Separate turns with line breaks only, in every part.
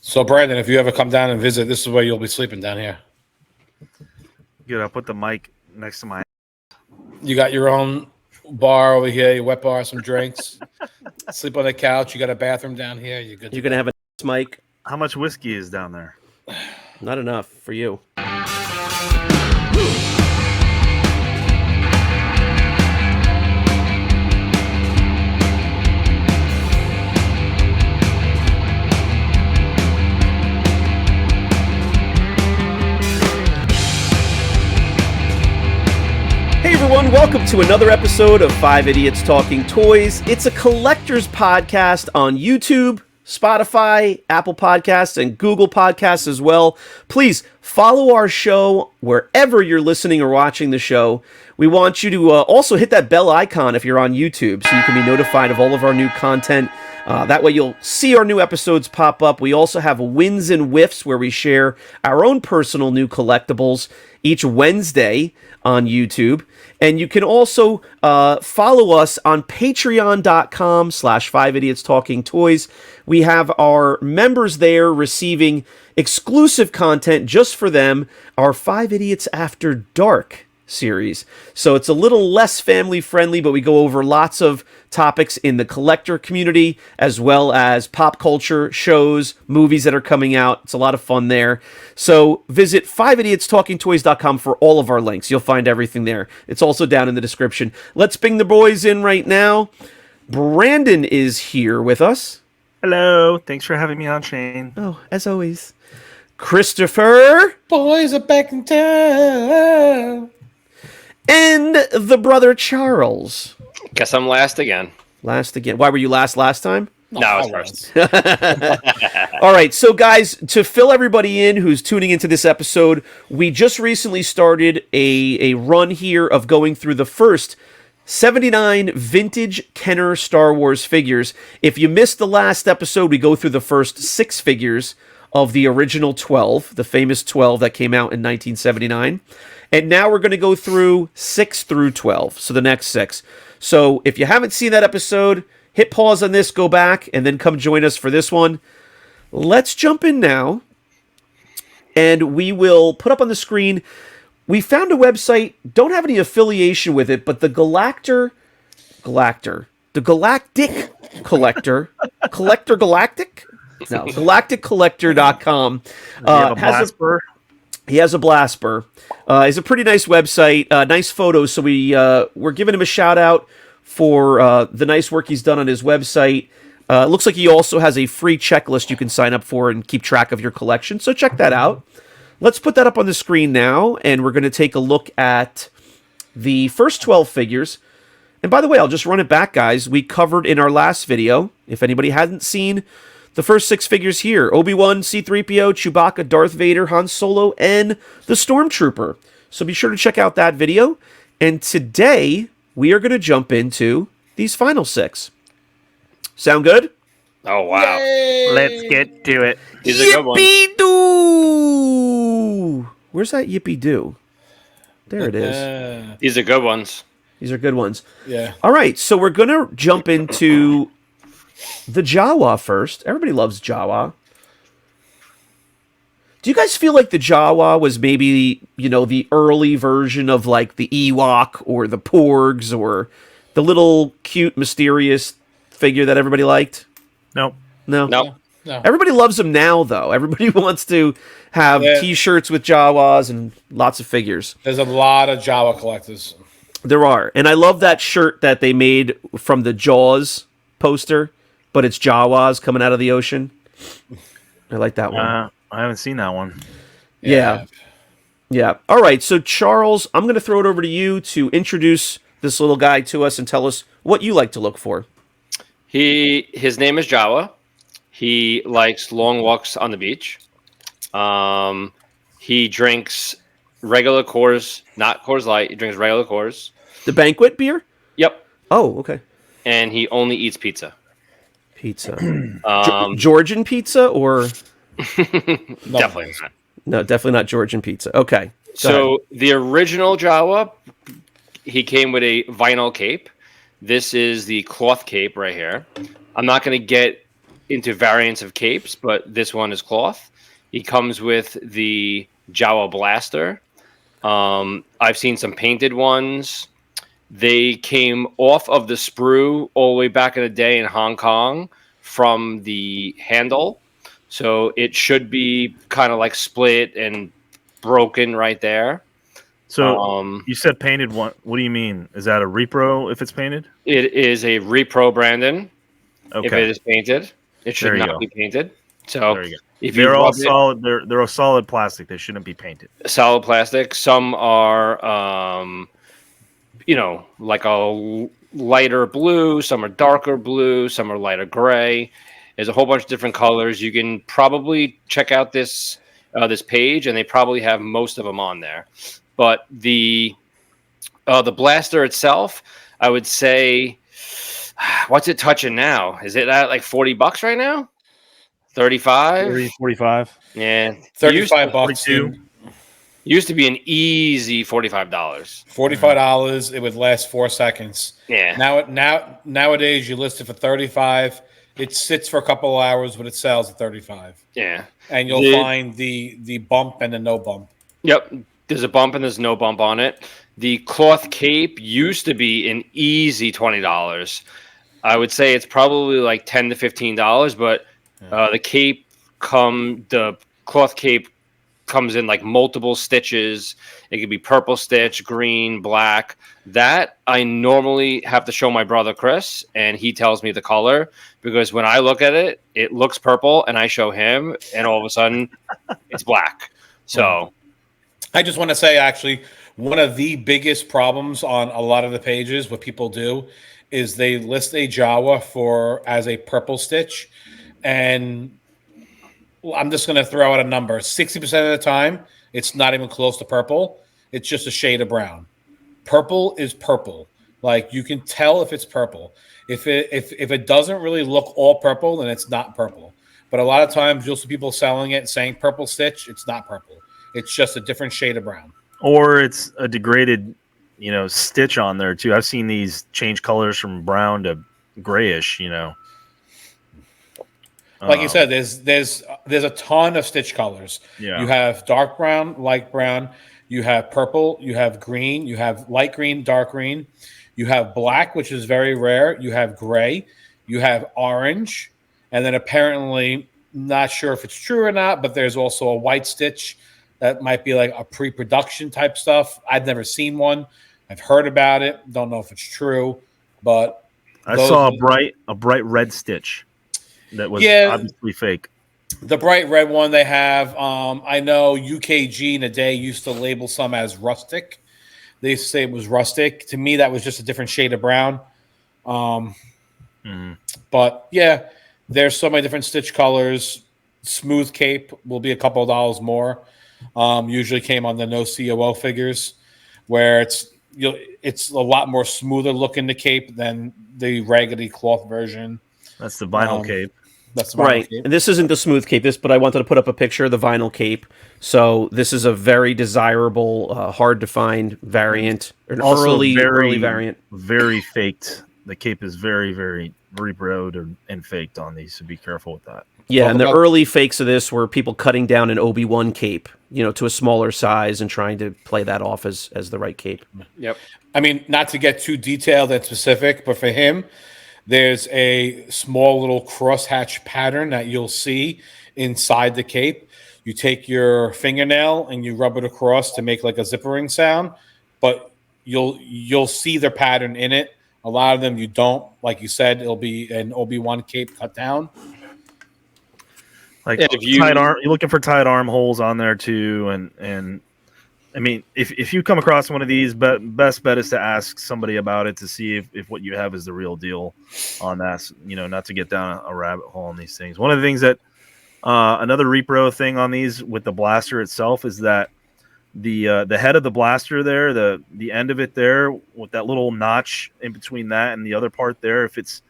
So, Brandon, if you ever come down and visit, this is where you'll be sleeping down here.
Good. I'll put the mic next to my.
You got your own bar over here, your wet bar, some drinks. Sleep on the couch. You got a bathroom down here. You're good.
You're going to have a mic.
How much whiskey is down there?
Not enough for you. Hey everyone, welcome to another episode of 5 Idiots Talking Toys. It's a collector's podcast on YouTube, Spotify, Apple Podcasts, and Google Podcasts as well. Please follow our show wherever you're listening or watching the show. We want you to also hit that bell icon if you're on YouTube so you can be notified of all of our new content. That way you'll see our new episodes pop up. We also have Wins and Whiffs where we share our own personal new collectibles each Wednesday on YouTube. And you can also follow us on patreon.com/5idiotstalkingtoys. We have our members there receiving exclusive content just for them, our 5 Idiots After Dark series. So it's a little less family friendly, but we go over lots of topics in the collector community, as well as pop culture, shows, movies that are coming out. It's a lot of fun there. So visit 5idiotstalkingtoys.com for all of our links. You'll find everything there. It's also down in the description. Let's bring the boys in right now. Brandon is here with us.
Hello. Thanks for having me on, Shane.
Oh, as always. Christopher.
Boys are back in town.
And the brother Charles.
Guess I'm last again.
Last again. Why were you last time?
No, I was first.
All right, so guys, to fill everybody in who's tuning into this episode, we just recently started a run here of going through the first 79 vintage Kenner Star Wars figures. If you missed the last episode, we go through the first 6 figures of the original 12, the famous 12 that came out in 1979. And now we're going to go through 6 through 12, so the next 6. So if you haven't seen that episode, hit pause on this, go back, and then come join us for this one. Let's jump in now, and we will put up on the screen. We found a website, don't have any affiliation with it, but the Galactic galacticcollector.com He has a Blasper. It's a pretty nice website, nice photos. So we're giving him a shout out for the nice work he's done on his website. Looks like he also has a free checklist you can sign up for and keep track of your collection. So check that out. Let's put that up on the screen now, and we're going to take a look at the first 12 figures. And by the way, I'll just run it back, guys. We covered in our last video, if anybody hadn't seen the first 6 figures here: Obi-Wan, C-3PO, Chewbacca, Darth Vader, Han Solo, and the Stormtrooper. So be sure to check out that video. And today, we are going to jump into these final 6. Sound good?
Oh, wow.
Yay!
Let's get to it.
These are good ones.
Yippee-doo! Where's that yippee-doo? There it is.
These are good ones.
These are good ones.
Yeah.
All right, so we're going to jump into the Jawa first. Everybody loves Jawa. Do you guys feel like the Jawa was maybe, the early version of like the Ewok or the Porgs or the little cute, mysterious figure that everybody liked?
Nope.
No. Everybody loves them now, though. Everybody wants to have T-shirts with Jawas and lots of figures.
There's a lot of Jawa collectors.
There are. And I love that shirt that they made from the Jaws poster, but it's Jawas coming out of the ocean. I like that one.
I haven't seen that one.
Yeah. All right. So, Charles, I'm going to throw it over to you to introduce this little guy to us and tell us what you like to look for.
His name is Jawa. He likes long walks on the beach. He drinks regular Coors, not Coors Light. He drinks regular Coors.
The banquet beer?
Yep.
Oh, okay.
And he only eats pizza.
Georgian pizza or?
Definitely not.
No, definitely not Georgian pizza. Okay.
So the original Jawa, he came with a vinyl cape. This is the cloth cape right here. I'm not going to get into variants of capes, but this one is cloth. He comes with the Jawa blaster. I've seen some painted ones. They came off of the sprue all the way back in the day in Hong Kong from the handle. So it should be kind of like split and broken right there.
So you said painted one. What do you mean? Is that a repro if it's painted?
It is a Repro, Brandon.
Okay.
If it is painted, it should not be painted. So
there you go.
if
They're
you
all
rub it,
solid. They're a solid plastic. They shouldn't be painted.
solid plastic. Some are, like a lighter blue. Some are darker blue. Some are lighter gray. There's a whole bunch of different colors. You can probably check out this page, and they probably have most of them on there. But the blaster itself, I would say, what's it touching now? Is it at like $40 right now? 35?
45.
Yeah.
$35.
Used to be an easy $45.
$45. It would last 4 seconds.
Yeah.
Nowadays you list it for $35. It sits for a couple of hours, but it sells at $35.
Yeah.
And you'll find the bump and the no bump.
Yep. There's a bump and there's no bump on it. The cloth cape used to be an easy $20. I would say it's probably like $10 to $15, but the cloth cape comes in like multiple stitches. It could be purple stitch, green, black. That I normally have to show my brother Chris, and he tells me the color, because when I look at it, it looks purple, and I show him, and all of a sudden it's black. So
I just want to say, actually, one of the biggest problems on a lot of the pages, what people do is they list a Jawa as a purple stitch, and I'm just going to throw out a number. 60% of the time, it's not even close to purple. It's just a shade of brown. Purple is purple. Like, you can tell if it's purple. If it doesn't really look all purple, then it's not purple. But a lot of times, you'll see people selling it saying purple stitch. It's not purple. It's just a different shade of brown.
Or it's a degraded, stitch on there too. I've seen these change colors from brown to grayish.
Like you said, there's a ton of stitch colors.
Yeah.
You have dark brown, light brown. You have purple. You have green. You have light green, dark green. You have black, which is very rare. You have gray. You have orange. And then apparently, not sure if it's true or not, but there's also a white stitch that might be like a pre-production type stuff. I've never seen one. I've heard about it. Don't know if it's true, but
I saw a bright red stitch that was obviously fake.
The bright red one they have. I know UKG in a day used to label some as rustic. They used to say it was rustic. To me, that was just a different shade of brown. But yeah, there's so many different stitch colors. Smooth cape will be a couple of dollars more. Usually came on the no COO figures, where it's a lot more smoother looking the cape than the raggedy cloth version.
That's the vinyl cape.
That's the vinyl cape.
And this isn't the smooth cape, but I wanted to put up a picture of the vinyl cape. So this is a very desirable, hard to find variant, an early variant.
Very faked. The cape is very, very reproed and faked on these, so be careful with that.
Yeah, and the early fakes of this were people cutting down an Obi-Wan cape, to a smaller size and trying to play that off as the right cape.
Yep.
I mean, not to get too detailed and specific, but for him, there's a small little crosshatch pattern that you'll see inside the cape. You take your fingernail and you rub it across to make like a zippering sound, but you'll see the pattern in it. A lot of them you don't. Like you said, it'll be an Obi-Wan cape cut down.
Like tight arm, you're looking for tight armholes on there too, and I mean, if you come across one of these, best bet is to ask somebody about it to see if what you have is the real deal on that. Not to get down a rabbit hole on these things. One of the things that another repro thing on these with the blaster itself is that the head of the blaster there, the end of it there with that little notch in between that and the other part there, if it's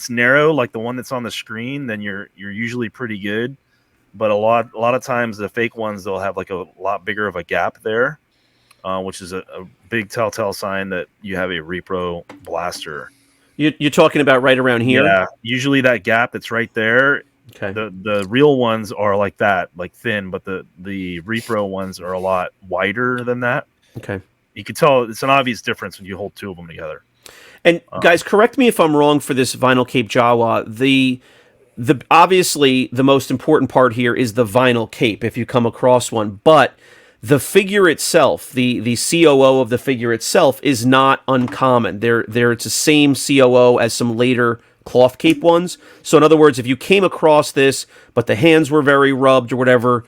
narrow like the one that's on the screen, then you're usually pretty good. But a lot of times the fake ones, they'll have like a lot bigger of a gap there, which is a big telltale sign that you have a repro blaster.
You're talking about right around here?
Yeah, usually that gap that's right there.
Okay.
The real ones are like that, like thin, but the repro ones are a lot wider than that.
Okay.
You can tell it's an obvious difference when you hold two of them together.
And guys, correct me if I'm wrong for this vinyl cape Jawa. The obviously the most important part here is the vinyl cape if you come across one, but the figure itself, the COO of the figure itself is not uncommon. It's the same COO as some later cloth cape ones. So in other words, if you came across this but the hands were very rubbed or whatever,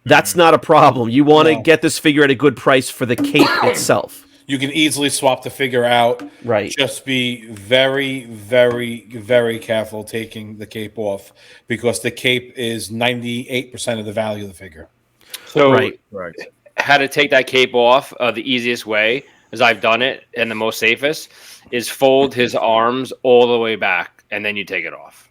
that's not a problem. You want to get this figure at a good price for the cape itself.
You can easily swap the figure out.
Right.
Just be very, very, very careful taking the cape off because the cape is 98% of the value of the figure.
So
Right.
how to take that cape off, the easiest way, as I've done it, and the most safest, is fold his arms all the way back, and then you take it off.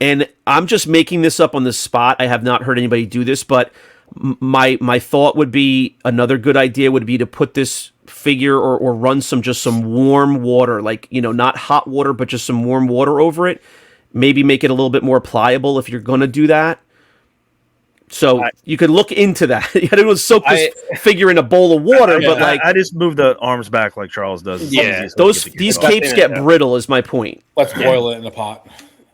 And I'm just making this up on the spot. I have not heard anybody do this, but my thought would be another good idea would be to put this figure or run some warm water, like, not hot water, but just some warm water over it. Maybe make it a little bit more pliable if you're going to do that. So you could look into that. You don't soak this figure in a bowl of water, but
I just move the arms back like Charles does.
Yeah,
these capes get brittle. Is my point.
Let's boil it in the pot.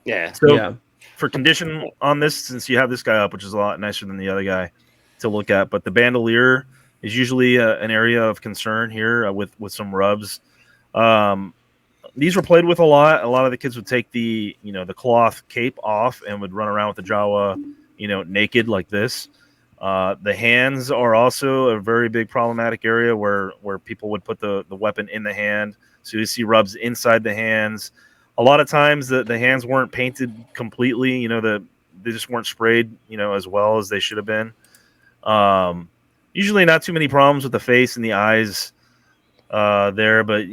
Yeah.
So for condition on this, since you have this guy up, which is a lot nicer than the other guy to look at, but the bandolier is usually an area of concern here with some rubs. These were played with a lot. A lot of the kids would take the cloth cape off and would run around with the Jawa, naked like this. The hands are also a very big problematic area where people would put the weapon in the hand. So you see rubs inside the hands. A lot of times the hands weren't painted completely. They just weren't sprayed, as well as they should have been. Usually not too many problems with the face and the eyes there, but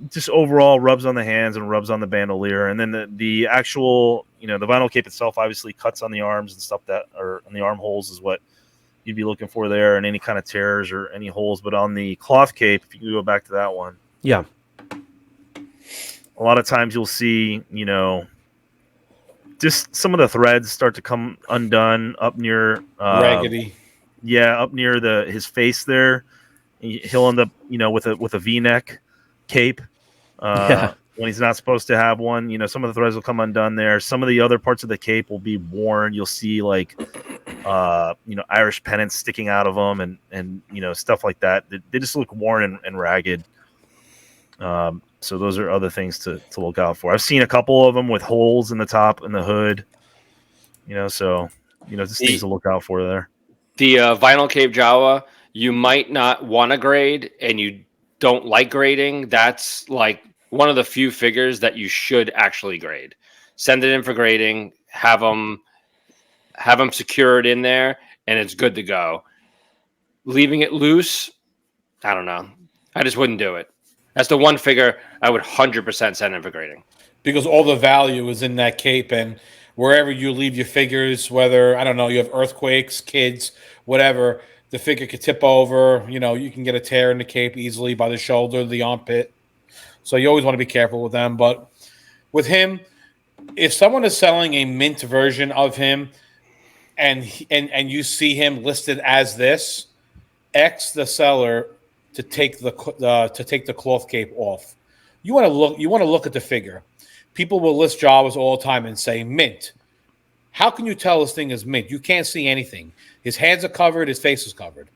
just overall rubs on the hands and rubs on the bandolier, and then the actual the vinyl cape itself obviously cuts on the arms and stuff that are on the armholes is what you'd be looking for there, and any kind of tears or any holes. But on the cloth cape, if you go back to that one, a lot of times you'll see just some of the threads start to come undone up near
Raggedy.
Yeah, up near his face there. He'll end up, with a V-neck cape when he's not supposed to have one. Some of the threads will come undone there. Some of the other parts of the cape will be worn. You'll see Irish pennants sticking out of them and stuff like that. They just look worn and ragged. So those are other things to look out for. I've seen a couple of them with holes in the top and the hood. Just things to look out for there.
The vinyl cape Jawa, you might not want to grade and you don't like grading. That's like one of the few figures that you should actually grade. Send it in for grading, have them secured in there, and it's good to go. Leaving it loose, I don't know. I just wouldn't do it. That's the one figure I would 100% send in for grading. Because
all the value is in that cape, and wherever you leave your figures, whether, I don't know, you have earthquakes, kids, whatever, the figure could tip over. You can get a tear in the cape easily by the shoulder, the armpit. So you always want to be careful with them. But with him, if someone is selling a mint version of him and you see him listed as this, X the seller to take the cloth cape off. You want to look at the figure. People will list Jawas all the time and say mint. How can you tell this thing is mint? You can't see anything. His hands are covered. His face is covered.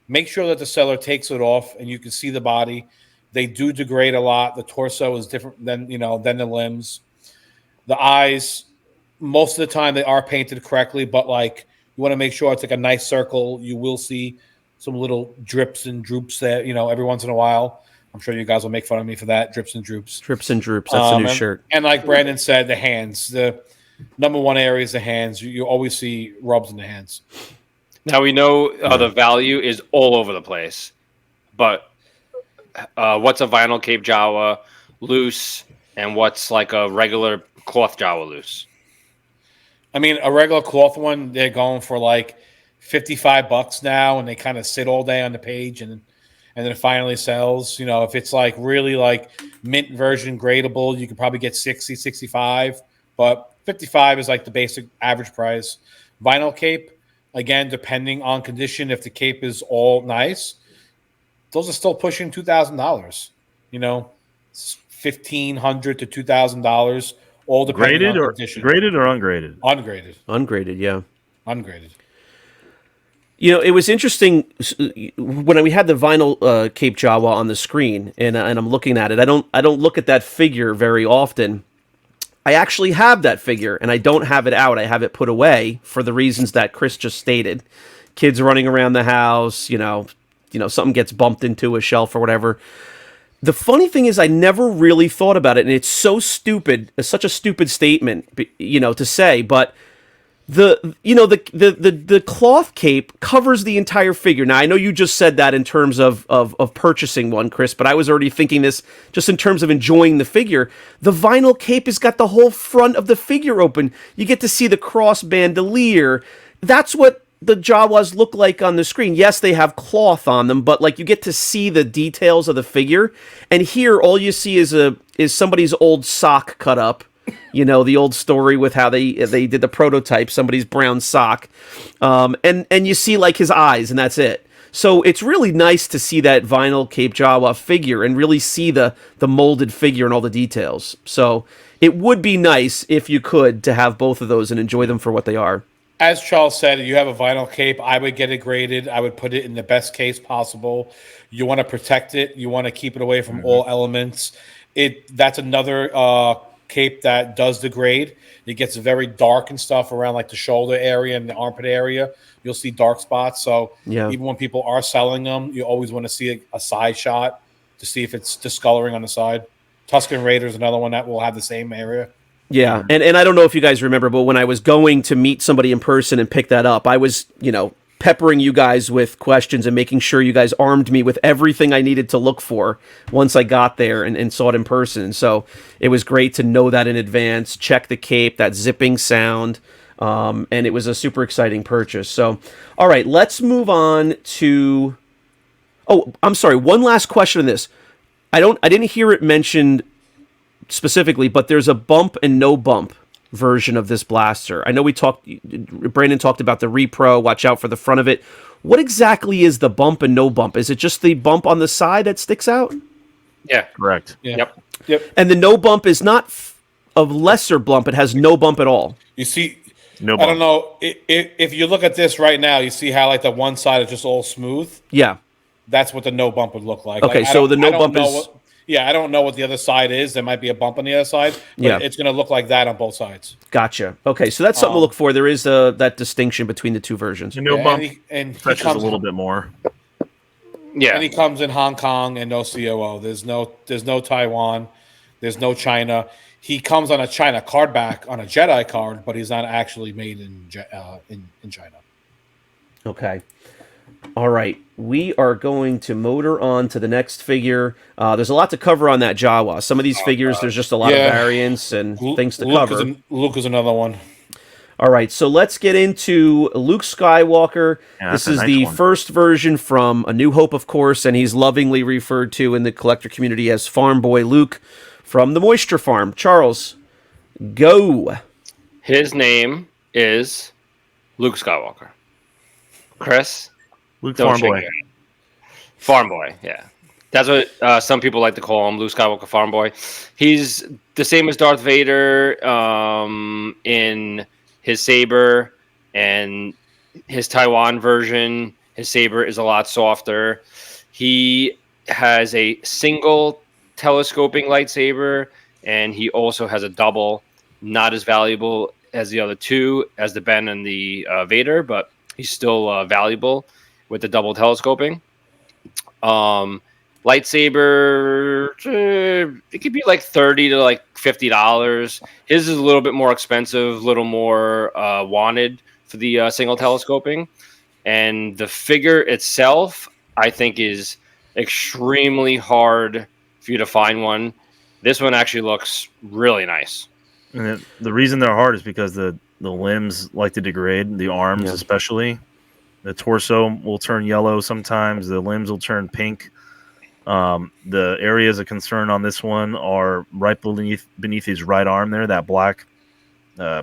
Make sure that the seller takes it off and you can see the body. They do degrade a lot. The torso is different than the limbs. The eyes, most of the time they are painted correctly, but you want to make sure it's like a nice circle. You will see some little drips and droops there, every once in a while. I'm sure you guys will make fun of me for that. Drips and droops.
Drips and droops. That's a new shirt.
And like Brandon said, the hands. The number one area is the hands. You always see rubs in the hands.
Now we know the value is all over the place, but what's a vinyl cape Jawa loose, and what's like a regular cloth Jawa loose?
I mean, a regular cloth one, they're going for like $55 now, and they kind of sit all day on the page, and and then it finally sells. You know, if it's like really like mint version gradable, you could probably get 60, 65, but 55 is like the basic average price. Vinyl cape, again, depending on condition, if the cape is all nice, those are still pushing $2,000. You know, $1,500 to $2,000, all depending on condition.
Graded or ungraded?
Ungraded.
Ungraded, yeah.
Ungraded.
You know, it was interesting when we had the vinyl Cape Jawa on the screen, and I'm looking at it. I don't look at that figure very often. I actually have that figure, and I don't have it out. I have it put away for the reasons that Chris just stated. Kids running around the house, you know, something gets bumped into a shelf or whatever. The funny thing is, I never really thought about it, and it's so stupid. It's such a stupid statement, you know, to say, but the cloth cape covers the entire figure. Now, I know you just said that in terms of purchasing one, Chris, but I was already thinking this just in terms of enjoying the figure. The vinyl cape has got the whole front of the figure open. You get to see the cross bandolier. That's what the Jawas look like on the screen. Yes, they have cloth on them, but like you get to see the details of the figure. And here, all you see is somebody's old sock cut up. You know, the old story with how they did the prototype, somebody's brown sock, and you see like his eyes, and that's it. So it's really nice to see that vinyl Cape Jawa figure and really see the molded figure and all the details. So it would be nice if you could to have both of those and enjoy them for what they are.
As Charles said, you have a vinyl cape. I would get it graded. I would put it in the best case possible. You want to protect it. You want to keep it away from all elements. That's another cape that does degrade. It gets very dark and stuff around like the shoulder area and the armpit area. You'll see dark spots. So even when people are selling them, you always want to see a side shot to see if it's discoloring on the side. Tusken Raider is another one that will have the same area.
Yeah, and I don't know if you guys remember, but when I was going to meet somebody in person and pick that up, I was, you know, peppering you guys with questions and making sure you guys armed me with everything I needed to look for once I got there and saw it in person. So it was great to know that in advance, check the cape, that zipping sound, and it was a super exciting purchase. So, all right, let's move on to... Oh, I'm sorry, one last question on this. I didn't hear it mentioned specifically, but there's a bump and no bump version of this blaster. I know Brandon talked about the Repro, watch out for the front of it. What exactly is the bump and no bump? Is it just the bump on the side that sticks out?
Yeah.
Correct.
Yeah.
Yep.
And the no bump is not a lesser bump, it has no bump at all.
You see,
No bump.
I don't know, if you look at this right now, you see how like the one side is just all smooth?
Yeah.
That's what the no bump would look like.
Okay,
like,
so the no bump is...
I don't know what the other side is. There might be a bump on the other side, but it's going to look like that on both sides.
Gotcha. Okay, so that's something to look for. There is that distinction between the two versions.
No bump
and he
touches
comes
a little bit more.
Yeah.
And he comes in Hong Kong and no COO. There's no Taiwan. There's no China. He comes on a China card back on a Jedi card, but he's not actually made in China.
Okay. All right. We are going to motor on to the next figure. There's a lot to cover on that Jawa. Some of these figures, there's just a lot of variants and things to cover.
Luke is another one.
All right, so let's get into Luke Skywalker.
Yeah,
this is the first version from A New Hope, of course, and he's lovingly referred to in the collector community as Farmboy Luke from the Moisture Farm. Charles, go.
His name is Luke Skywalker. Chris?
Luke Farmboy.
Farmboy, yeah. That's what some people like to call him, Luke Skywalker Farmboy. He's the same as Darth Vader in his saber, and his Taiwan version, his saber is a lot softer. He has a single telescoping lightsaber, and he also has a double, not as valuable as the other two, as the Ben and the Vader, but he's still valuable with the double telescoping. Lightsaber, it could be like $30 to like $50. His is a little bit more expensive, a little more wanted for the single telescoping. And the figure itself, I think, is extremely hard for you to find one. This one actually looks really nice.
And the reason they're hard is because the limbs like to degrade, the arms especially. The torso will turn yellow sometimes. The limbs will turn pink. The areas of concern on this one are right beneath his right arm there, that black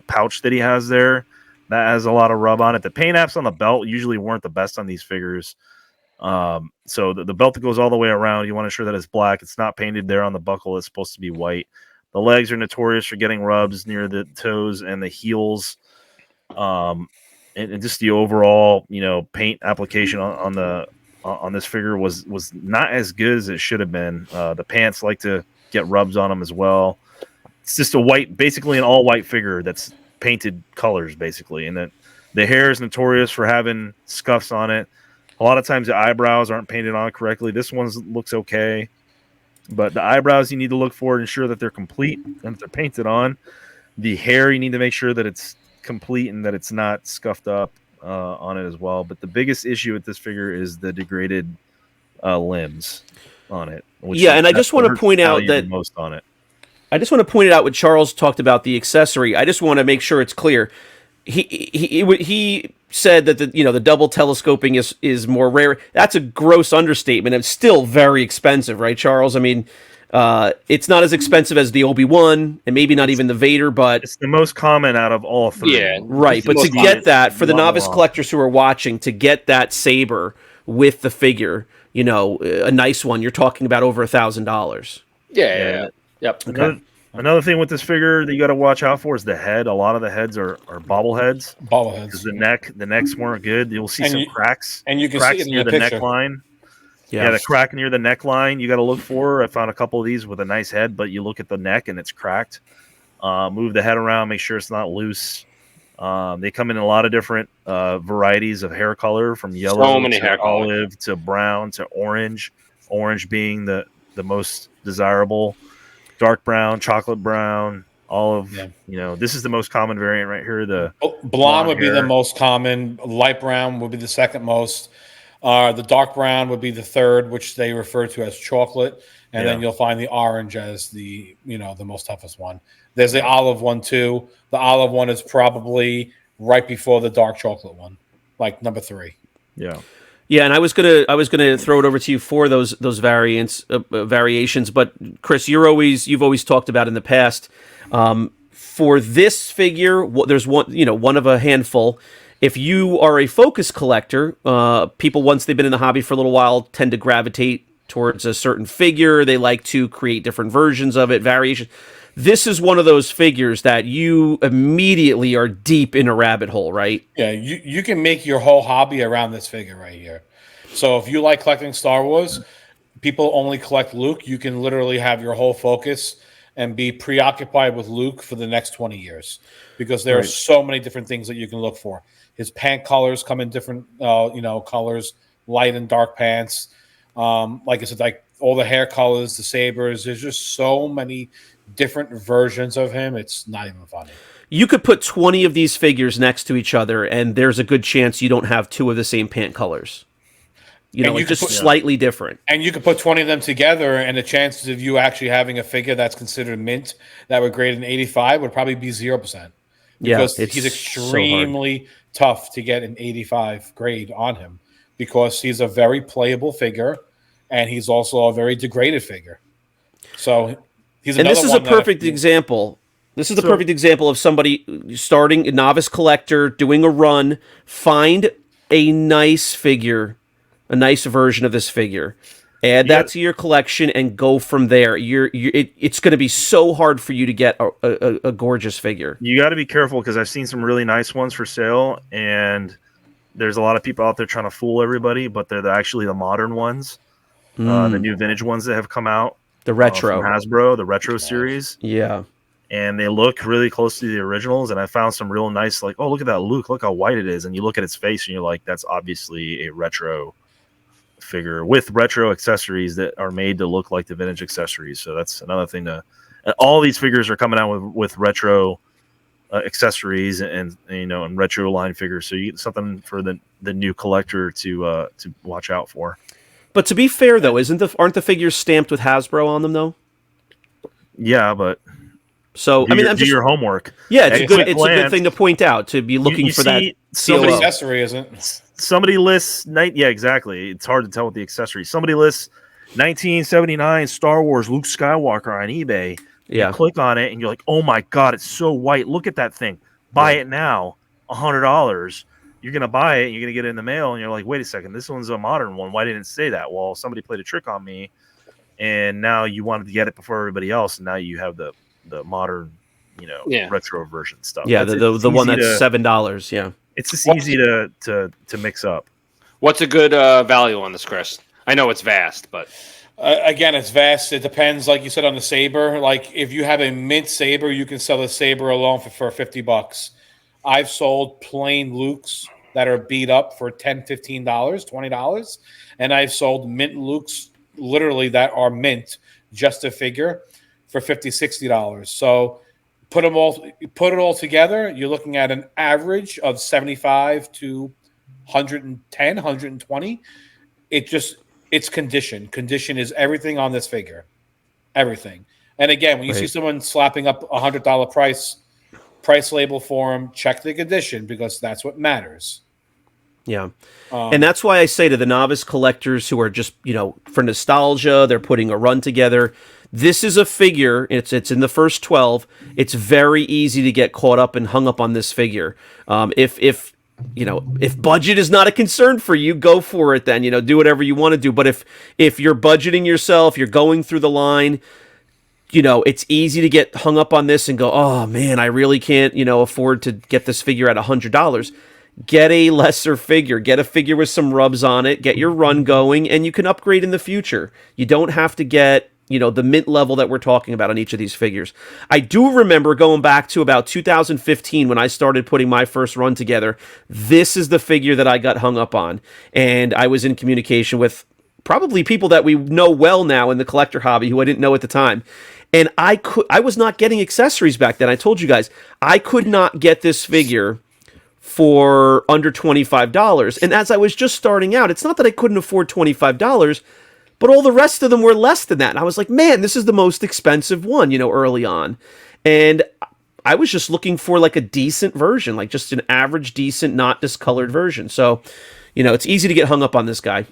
pouch that he has there. That has a lot of rub on it. The paint apps on the belt usually weren't the best on these figures. So the belt that goes all the way around, you want to ensure that it's black. It's not painted there on the buckle. It's supposed to be white. The legs are notorious for getting rubs near the toes and the heels. And just the overall, paint application on this figure was not as good as it should have been. The pants like to get rubs on them as well. It's just basically an all white figure that's painted colors, basically, and then the hair is notorious for having scuffs on it. A lot of times the eyebrows aren't painted on correctly. This one looks okay, but the eyebrows you need to look for to ensure that they're complete and that they're painted on. The hair, you need to make sure that it's complete and that it's not scuffed up on it as well. But the biggest issue with this figure is the degraded limbs on it.
And I just want to point out that
most on it.
I just want to point it out what Charles talked about the accessory. I just want to make sure it's clear. He said that the double telescoping is more rare. That's a gross understatement. It's still very expensive, right, Charles? I mean, it's not as expensive as the Obi-Wan and maybe not even the Vader, but
it's the most common out of all three.
Yeah,
right. But to get that for the novice collectors who are watching, to get that saber with the figure, a nice one, you're talking about over $1,000.
Yeah. Yep.
Okay. Another thing with this figure that you got to watch out for is the head. A lot of the heads are bobbleheads.
Because
the necks weren't good. You'll see some cracks.
And you can
cracks
see it in
near
the
the
picture.
neckline. Yeah, the crack near the neckline you got to look for. I found a couple of these with a nice head, but you look at the neck and it's cracked. Move the head around, make sure it's not loose. They come in a lot of different varieties of hair color, from yellow to olive to brown to orange. Orange being the most desirable. Dark brown, chocolate brown, olive. This is the most common variant right here. The
blonde would be the most common. Light brown would be the second most. The dark brown would be the third, which they refer to as chocolate, and then you'll find the orange as the most toughest one. There's the olive one too. The olive one is probably right before the dark chocolate one, like number 3.
Yeah.
Yeah, and I was gonna throw it over to you for those variations. But Chris, you've always talked about in the past. For this figure, there's one of a handful. If you are a focus collector, people once they've been in the hobby for a little while tend to gravitate towards a certain figure. They like to create different versions of it, variations. This is one of those figures that you immediately are deep in a rabbit hole, right?
Yeah, you can make your whole hobby around this figure right here. So if you like collecting Star Wars, people only collect Luke, you can literally have your whole focus and be preoccupied with Luke for the next 20 years. Because there are so many different things that you can look for. His pant colors come in different colors, light and dark pants. Like I said, like all the hair colors, the sabers, there's just so many different versions of him. It's not even funny.
You could put 20 of these figures next to each other, and there's a good chance you don't have 2 of the same pant colors. It's just slightly different.
And you could put 20 of them together, and the chances of you actually having a figure that's considered mint that would grade an 85 would probably be 0%. Because he's extremely tough to get an 85 grade on him, because he's a very playable figure, and he's also a very degraded figure. So he's another.
And this is a perfect example. This is the perfect example of somebody starting a novice collector, doing a run, find a nice figure, a nice version of this figure, add that to your collection, and go from there. It's going to be so hard for you to get a gorgeous figure.
You got to be careful, because I've seen some really nice ones for sale, and there's a lot of people out there trying to fool everybody, but they're actually the modern ones, the new vintage ones that have come out.
The retro.
From Hasbro, the retro series.
Yeah.
And they look really close to the originals, and I found some real nice, like, oh, look at that Luke, look how white it is. And you look at its face, and you're like, that's obviously a retro figure with retro accessories that are made to look like the vintage accessories. So that's another thing and all these figures are coming out with retro accessories and retro line figures. So you get something for the new collector to watch out for.
But to be fair, though, aren't the figures stamped with Hasbro on them, though?
Yeah, but
so
do your homework.
Yeah, it's a good thing to point out, to be looking for that
COO. Accessory, isn't?
Somebody lists yeah, exactly. It's hard to tell with the accessories. Somebody lists 1979 Star Wars Luke Skywalker on eBay.
Yeah.
You click on it and you're like, oh my God, it's so white. Look at that thing. Buy it now. $100. You're going to buy it and you're going to get it in the mail. And you're like, wait a second, this one's a modern one. Why didn't it say that? Well, somebody played a trick on me. And now you wanted to get it before everybody else. And now you have the modern, retro version stuff.
Yeah, the one that's $7. Yeah.
It's just easy to mix up.
What's a good value on this, Chris? I know it's vast, but
again, it's vast. It depends, like you said, on the saber. Like if you have a mint saber, you can sell a saber alone for $50. I've sold plain Lukes that are beat up for $10, $15, $20, and I've sold mint Lukes literally that are mint, just a figure, for $50, $60. So put it all together, you're looking at an average of $75 to $110, $120. It's condition. Condition is everything on this figure. Everything. And again, when you see someone slapping up a $100 price label for them, check the condition because that's what matters.
Yeah. And that's why I say to the novice collectors who are just, for nostalgia, they're putting a run together. This is a figure. It's in the first 12. It's very easy to get caught up and hung up on this figure. If budget is not a concern for you, go for it then. Do whatever you want to do. But if you're budgeting yourself, you're going through the line, it's easy to get hung up on this and go, oh man, I really can't, afford to get this figure at $100. Get a lesser figure. Get a figure with some rubs on it. Get your run going, and you can upgrade in the future. You don't have to get, the mint level that we're talking about on each of these figures. I do remember going back to about 2015 when I started putting my first run together. This is the figure that I got hung up on, and I was in communication with probably people that we know well now in the collector hobby who I didn't know at the time. And I was not getting accessories back then. I told you guys, I could not get this figure for under $25. And as I was just starting out, it's not that I couldn't afford $25, but all the rest of them were less than that. And I was like, man, this is the most expensive one, early on. And I was just looking for like a decent version, like just an average, decent, not discolored version. So, it's easy to get hung up on this guy.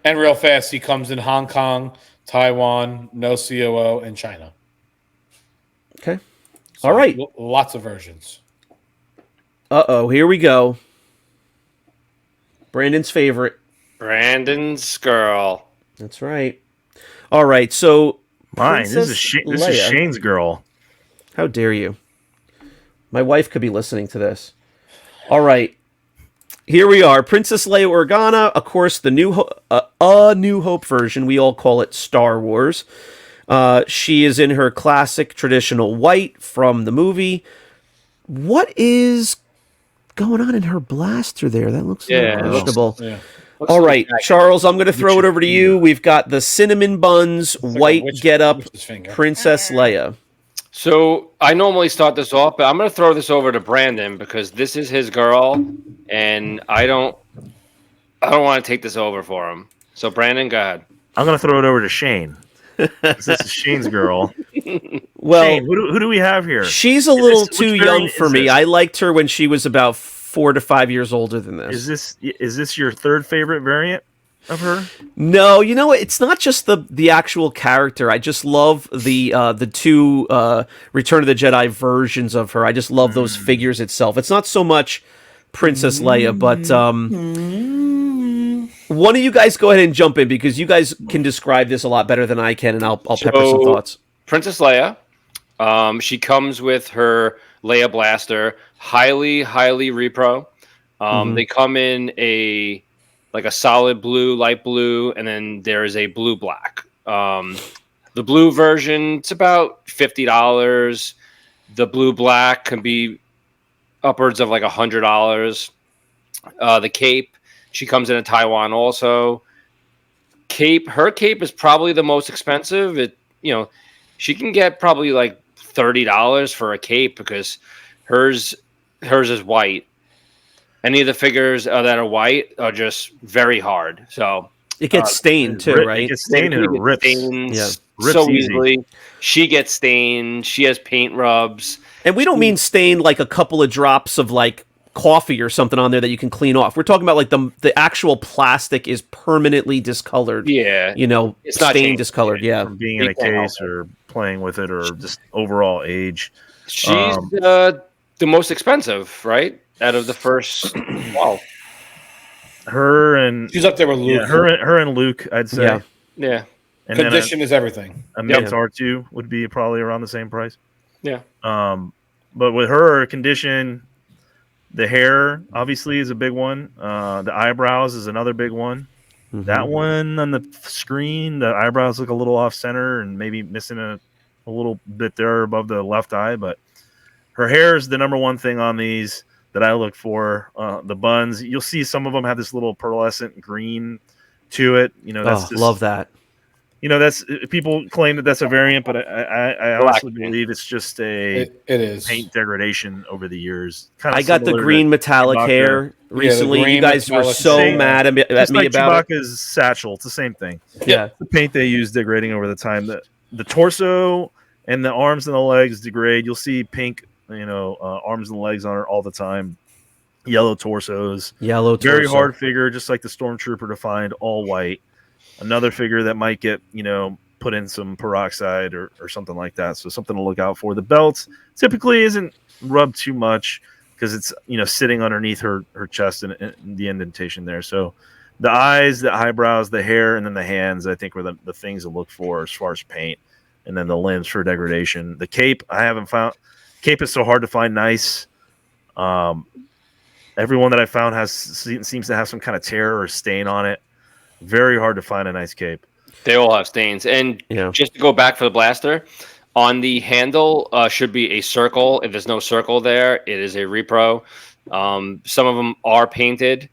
And real fast, he comes in Hong Kong, Taiwan, no COO, and China.
Okay.
So
all right.
Lots of versions.
Uh-oh, here we go. Brandon's favorite.
Brandon's girl.
That's right. All right, so
mine. This is Shane's girl.
How dare you? My wife could be listening to this. All right. Here we are. Princess Leia Organa, of course, the New Hope version. We all call it Star Wars. She is in her classic traditional white from the movie. What is going on in her blaster there? That looks questionable. All right, Charles, I'm going to throw it over to you. We've got the cinnamon buns, white getup, Princess Leia.
So I normally start this off, but I'm going to throw this over to Brandon because this is his girl, and I don't want to take this over for him. So Brandon, go ahead.
I'm going to throw it over to Shane. This is Shane's girl.
Well,
Shane, who do we have here?
She's a little too young for me. I liked her when she was about 4 to 5 years older than this.
Is this your third favorite variant of her?
No, it's not just the actual character. I just love the two Return of the Jedi versions of her. I just love those figures itself. It's not so much Princess Leia, but one of you guys go ahead and jump in because you guys can describe this a lot better than I can, and I'll pepper some thoughts.
Princess Leia, she comes with her Leia blaster, highly repro. They come in a solid blue, light blue, and then there is a blue black. The blue version, it's about $50. The blue black can be upwards of like $100. The cape, she comes in a Taiwan also. Her cape is probably the most expensive. She can get probably like $30 for a cape because hers is white. Any of the figures that are white are just very hard. So
it gets stained too, right?
It gets stained and it rips.
Rips
so easily. She gets stained. She has paint rubs.
And we don't mean stained like a couple of drops of like coffee or something on there that you can clean off. We're talking about like the actual plastic is permanently discolored.
Yeah,
You know,
it's not
stain
changing.
discolored. Yeah.
From being in a case or playing with it or just overall age.
She's the most expensive, right? Out of the first 12.
Her and
She's up there with Luke.
yeah, her and Luke, I'd say.
Yeah.
Yeah.
And
Condition is everything.
then a Mint R2 would be probably around the same price.
Yeah.
But with her condition, the hair obviously is a big one. The eyebrows is another big one.
Mm-hmm.
That one on the screen, the eyebrows look a little off center and maybe missing a little bit there above the left eye. But her hair is the number one thing on these that I look for. The buns, you'll see some of them have this little pearlescent green to it. You know, that's
love that.
You know, that's people claim that that's a variant, but I honestly believe it's just
It is
paint degradation over the years.
I got the green metallic hair recently.
green
you guys were
metallic
so
hair.
mad at me
like
about
Chewbacca's satchel. It's the same thing.
it. Yeah.
The paint they use degrading over the time. The torso and the arms and the legs degrade. You'll see pink, arms and legs on her all the time. Yellow torsos. Very hard figure, just like the Stormtrooper defined, all white. Another figure that might get, put in some peroxide or something like that. So something to look out for. The belt typically isn't rubbed too much because it's, sitting underneath her chest and the indentation there. So the eyes, the eyebrows, the hair, and then the hands, I think were the things to look for as far as paint. And then the limbs for degradation. The cape, I haven't found. Cape is so hard to find nice. Everyone that I found seems to have some kind of tear or stain on it. Very hard to find a nice cape. They
all have stains. And just to go back for the blaster, on the handle should be a circle. If there's no circle there, it is a repro. Some of them are painted.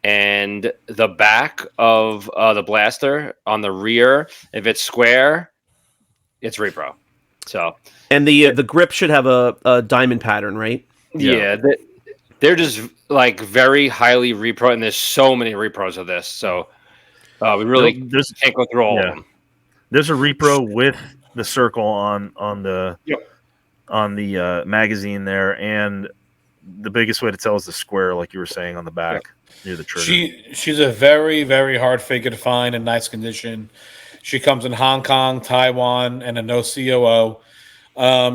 And the back of the blaster on the rear, if it's square, it's repro. So,
and the grip should have a diamond pattern, right?
Yeah, they're just like very highly repro, and there's so many repros of this. So we really can't go through all of them.
There's a repro with the circle on the magazine there, and the biggest way to tell is the square, like you were saying, on the back near the trigger.
She's a very, very hard figure to find in nice condition. She comes in Hong Kong, Taiwan, and a no COO.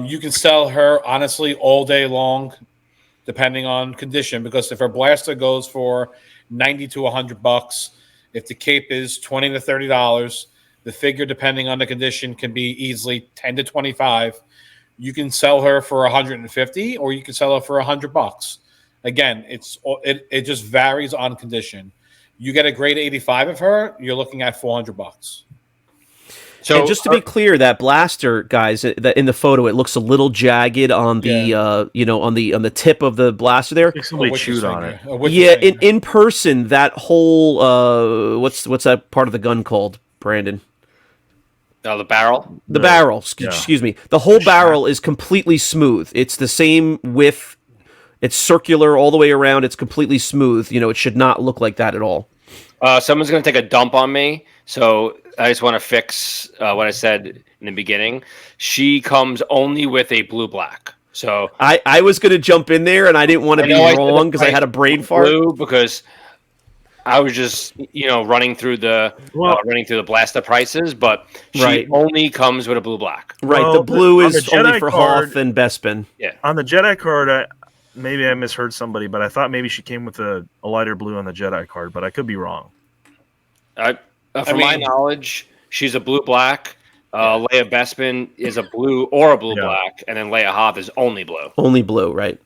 You can sell her honestly all day long, depending on condition. Because if her blaster goes for $90 to $100, if the cape is $20 to $30, the figure, depending on the condition, can be easily $10 to $25. You can sell her for $150, or you can sell her for $100. Again, it just varies on condition. You get a grade 85 of her, you're looking at $400.
So, and just to be clear, that blaster, guys, that in the photo, it looks a little jagged on the, on the tip of the blaster there.
Somebody chewed on it.
Yeah, in person, that whole what's that part of the gun called, Brandon?
The barrel.
The barrel. Excuse me. The whole barrel is completely smooth. It's the same width. It's circular all the way around. It's completely smooth. It should not look like that at all.
Someone's going to take a dump on me, so I just want to fix what I said in the beginning. She comes only with a blue-black. So
I was going to jump in there, and I didn't want to be wrong because I had a brain fart.
Blue because I was just running through the blaster prices, but she only comes with a blue-black.
Right, the blue is only for Hoth and Bespin.
Yeah,
on the Jedi card, maybe I misheard somebody, but I thought maybe she came with a lighter blue on the Jedi card, but I could be wrong.
My knowledge, she's a blue-black. Leia Bespin is a blue or a blue-black, and then Leia Hoth is only blue.
Only blue, right.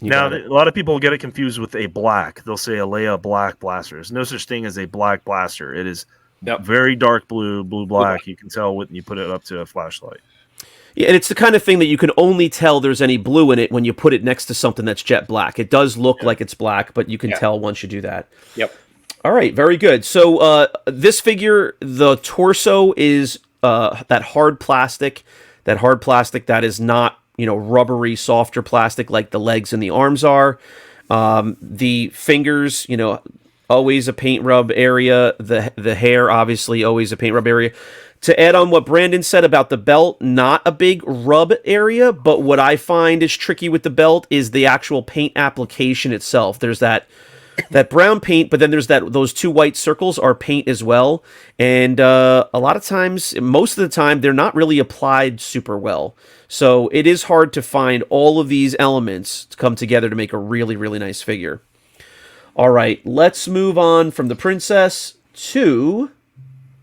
A lot of people get it confused with a black. They'll say a Leia black blaster. There's no such thing as a black blaster. It is very dark blue-black. You can tell when you put it up to a flashlight.
Yeah, and it's the kind of thing that you can only tell there's any blue in it when you put it next to something that's jet black. It does look like it's black, but you can tell once you do that.
Yep.
All right, very good. So this figure, the torso is that hard plastic that is not, rubbery, softer plastic like the legs and the arms are. The fingers, always a paint rub area. The hair, obviously, always a paint rub area. To add on what Brandon said about the belt, not a big rub area, but what I find is tricky with the belt is the actual paint application itself. There's that brown paint, but then there's those 2 white circles are paint as well. And a lot of times, most of the time, they're not really applied super well. So it is hard to find all of these elements to come together to make a really, really nice figure. All right, let's move on from the princess to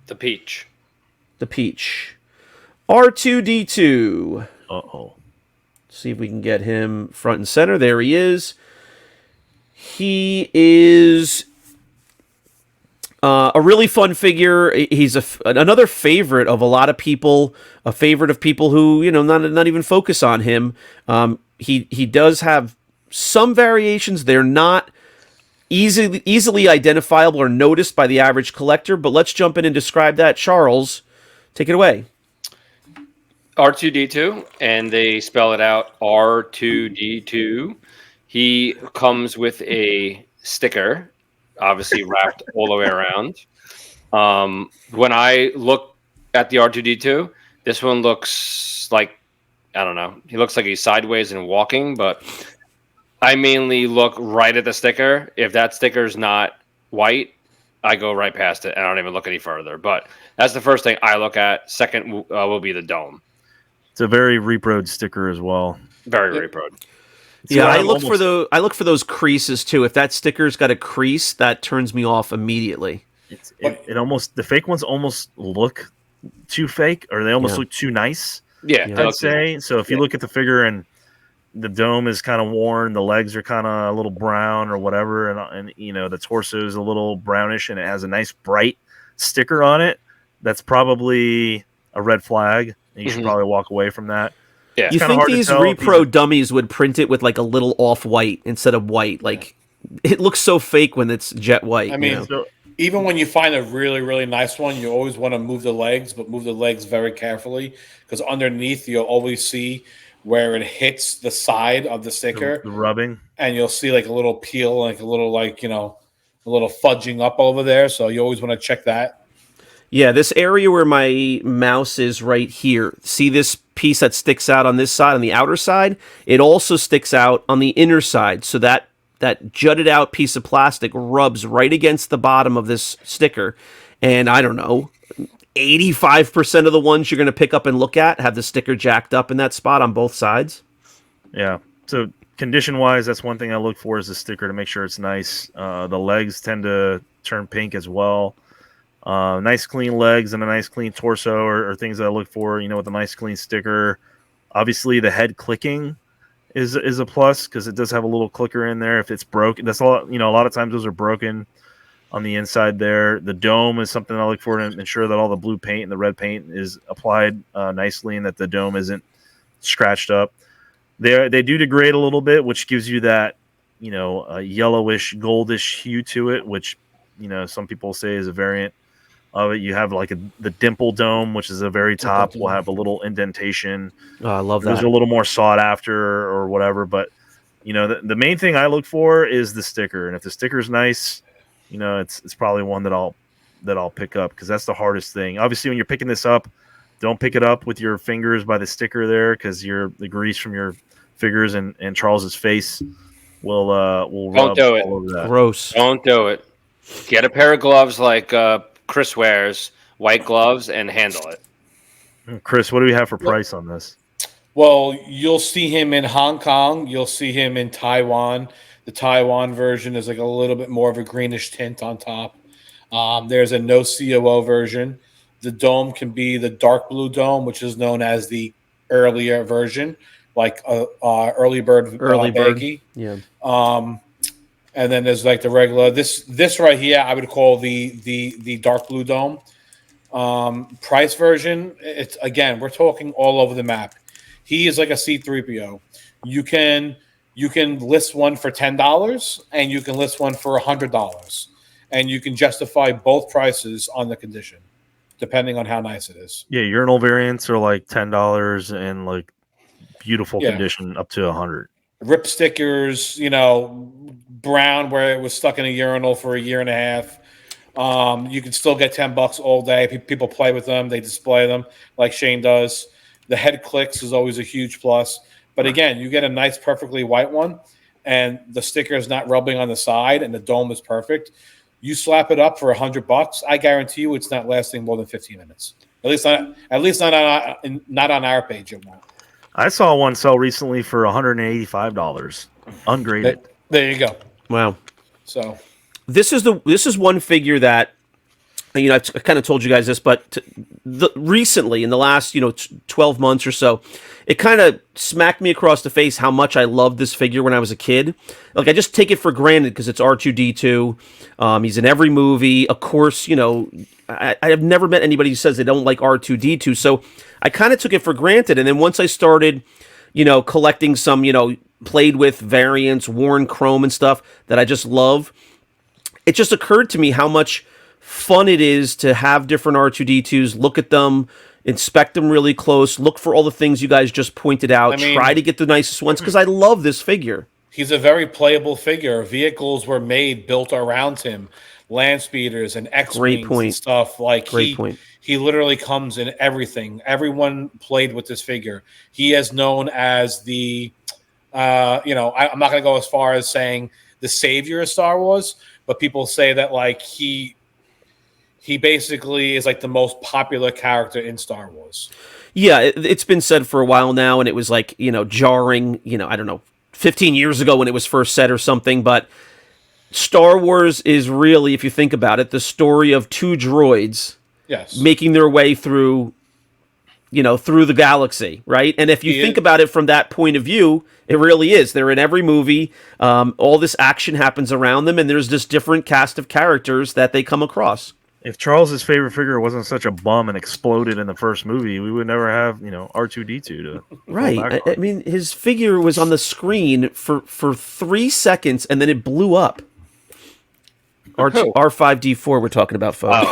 The peach.
the peach. Artoo-Detoo.
Uh-oh.
See if we can get him front and center. There he is. He is a really fun figure. He's another favorite of a lot of people. A favorite of people who not even focus on him. He does have some variations. They're not easily identifiable or noticed by the average collector. But let's jump in and describe that. Charles, take it away.
R2D2, and they spell it out R2D2. He comes with a sticker, obviously wrapped all the way around. When I look at the R2D2, this one looks like, I don't know, he looks like he's sideways and walking, but I mainly look right at the sticker. If that sticker's not white, I go right past it. I don't even look any further. But that's the first thing I look at. Second will be the dome.
It's a very reproed sticker as well.
Very proud.
Yeah, I look for those creases too. If that sticker's got a crease, that turns me off immediately.
It almost, the fake ones almost look too fake, or they almost look too nice.
Yeah,
I'd say. So if you look at the figure and the dome is kind of worn, the legs are kind of a little brown or whatever, and the torso is a little brownish, and it has a nice bright sticker on it, that's probably a red flag. And you should probably walk away from that.
Yeah.
You think these repro dummies would print it with like a little off-white instead of white? Like, it looks so fake when it's jet white.
I mean, even when you find a really, really nice one, you always want to move the legs, but move the legs very carefully, because underneath you'll always see where it hits the side of the sticker.
The rubbing.
And you'll see like a little peel, like a little a little fudging up over there. So you always want to check that.
Yeah, this area where my mouse is right here. See this piece that sticks out on this side, on the outer side? It also sticks out on the inner side. So that jutted out piece of plastic rubs right against the bottom of this sticker. And I don't know, 85% of the ones you're going to pick up and look at have the sticker jacked up in that spot on both sides.
Yeah. So condition-wise, that's one thing I look for is the sticker to make sure it's nice. The legs tend to turn pink as well. Nice clean legs and a nice clean torso or things that I look for, with a nice clean sticker. Obviously, the head clicking is a plus because it does have a little clicker in there. If it's broken, that's a lot of times those are broken on the inside there. The dome is something I look for to ensure that all the blue paint and the red paint is applied nicely and that the dome isn't scratched up. They do degrade a little bit, which gives you that, a yellowish, goldish hue to it, which, some people say is a variant of it. You have like the Dimple dome, which is the very top, will have a little indentation.
Oh, I love that.
Those are a little more sought after or whatever. But, the main thing I look for is the sticker. And if the sticker's nice, it's probably one that I'll pick up because that's the hardest thing. Obviously, when you're picking this up, don't pick it up with your fingers by the sticker there because the grease from your fingers and Charles's face will rub all over that.
Gross.
Don't do it. Get a pair of gloves like Chris wears, white gloves, and handle it.
Chris, what do we have for price on this?
Well, you'll see him in Hong Kong. You'll see him in Taiwan. The Taiwan version is like a little bit more of a greenish tint on top. There's a no COO version. The dome can be the dark blue dome, which is known as the earlier version, like early bird baggy.
Yeah.
And then there's like the regular. This right here, I would call the dark blue dome. Price version. It's again, we're talking all over the map. He is like a C3PO. You can list one for $10 and you can list one for $100, and you can justify both prices on the condition, depending on how nice it is.
Yeah, urinal variants are like $10 and like beautiful condition up to $100.
Rip stickers, brown where it was stuck in a urinal for a year and a half. You can still get $10 all day. People play with them. They display them like Shane does. The head clicks is always a huge plus. But again, you get a nice, perfectly white one, and the sticker is not rubbing on the side, and the dome is perfect. You slap it up for $100. I guarantee you, it's not lasting more than 15 minutes. At least not on our page. It won't.
I saw one sell recently for $185, ungraded.
There you go.
Wow.
So
this is one figure that, you know, I've kind of told you guys this, but recently in the last 12 months or so, it kind of smacked me across the face how much I loved this figure when I was a kid. Like, I just take it for granted because it's Artoo-Detoo. He's in every movie. Of course, I have never met anybody who says they don't like Artoo-Detoo. So I kind of took it for granted. And then once I started, collecting some, played with variants, worn chrome and stuff that I just love, it just occurred to me how much fun it is to have different R2-D2s, look at them, inspect them really close, look for all the things you guys just pointed out, try to get the nicest ones, because I love this figure.
He's a very playable figure. Vehicles were built around him, land speeders and X-Wings and stuff. Like, he literally comes in everything. Everyone played with this figure. He is known as the, I'm not going to go as far as saying the savior of Star Wars, but people say that, like, he basically is like the most popular character in Star Wars.
Yeah, it's been said for a while now, and it was like, jarring, I don't know, 15 years ago when it was first said or something, but Star Wars is really, if you think about it, the story of two droids making their way through, through the galaxy, right? And if you think about it from that point of view, it really is. They're in every movie. All this action happens around them, and there's this different cast of characters that they come across.
If Charles's favorite figure wasn't such a bum and exploded in the first movie, we would never have, R2-D2 to
right. I mean, his figure was on the screen for 3 seconds, and then it blew up. R5D4 we're talking about, folks.